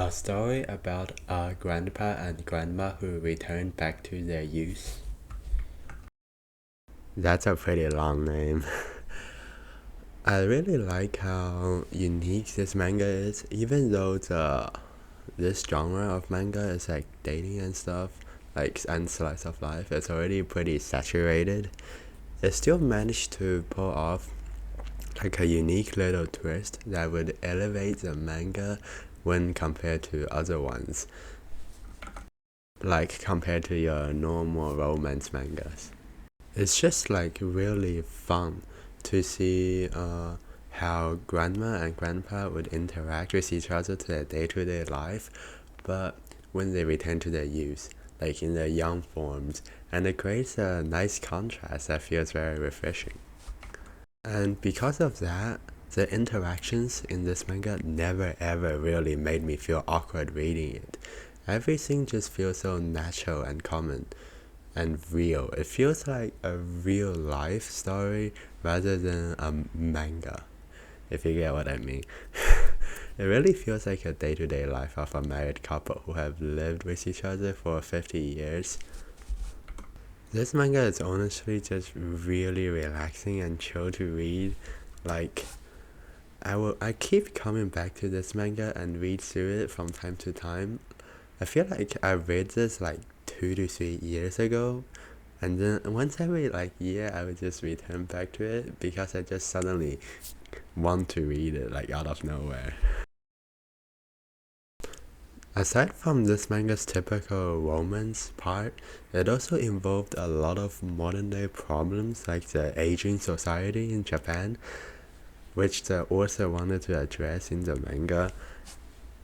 A story about a grandpa and grandma who returned back to their youth. That's a pretty long name. I really like how unique this manga is, even though this genre of manga is like dating and stuff, like and slice of life. It's already pretty saturated. It still managed to pull off like a unique little twist that would elevate the manga when compared to other ones, like compared to your normal romance mangas. It's just like really fun to see how grandma and grandpa would interact with each other to their day-to-day life, but when they return to their youth, like in their young forms, and it creates a nice contrast that feels very refreshing. And because of that, the interactions in this manga never ever really made me feel awkward reading it. Everything just feels so natural and common and real. It feels like a real life story rather than a manga, if you get what I mean. It really feels like a day-to-day life of a married couple who have lived with each other for 50 years. This manga is honestly just really relaxing and chill to read. Like, I keep coming back to this manga and read through it from time to time. I feel like I read this like 2 to 3 years ago, and then once every like year I would just return back to it because I just suddenly want to read it like out of nowhere. Aside from this manga's typical romance part, it also involved a lot of modern day problems like the aging society in Japan, which the author wanted to address in the manga.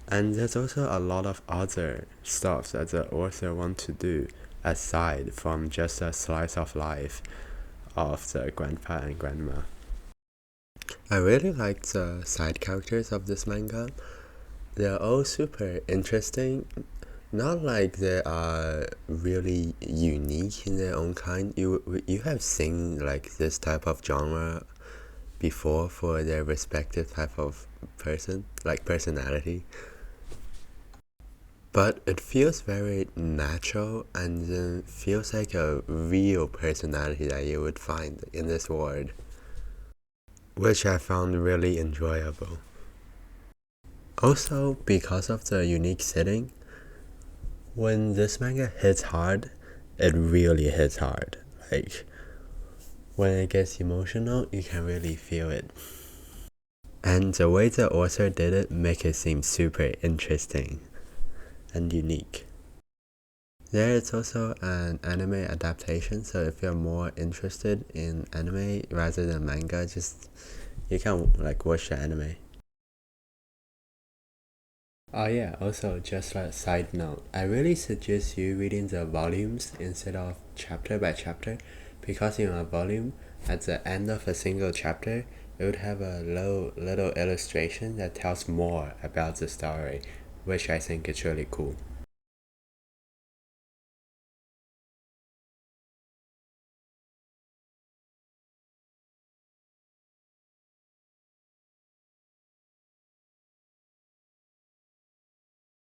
And there's also a lot of other stuff that the author wants to do aside from just a slice of life of the grandpa and grandma. I really like the side characters of this manga. They're all super interesting. Not like they are really unique in their own kind. You have seen like this type of genre before for their respective type of person, like personality. But it feels very natural and then feels like a real personality that you would find in this world, which I found really enjoyable. Also, because of the unique setting, when this manga hits hard, it really hits hard. Like, when it gets emotional, you can really feel it. And the way the author did it make it seem super interesting and unique. There is also an anime adaptation, so if you're more interested in anime rather than manga, just you can like watch the anime. Oh yeah, also just a side note, I really suggest you reading the volumes instead of chapter by chapter, because in a volume, at the end of a single chapter, it would have a little illustration that tells more about the story, which I think is really cool.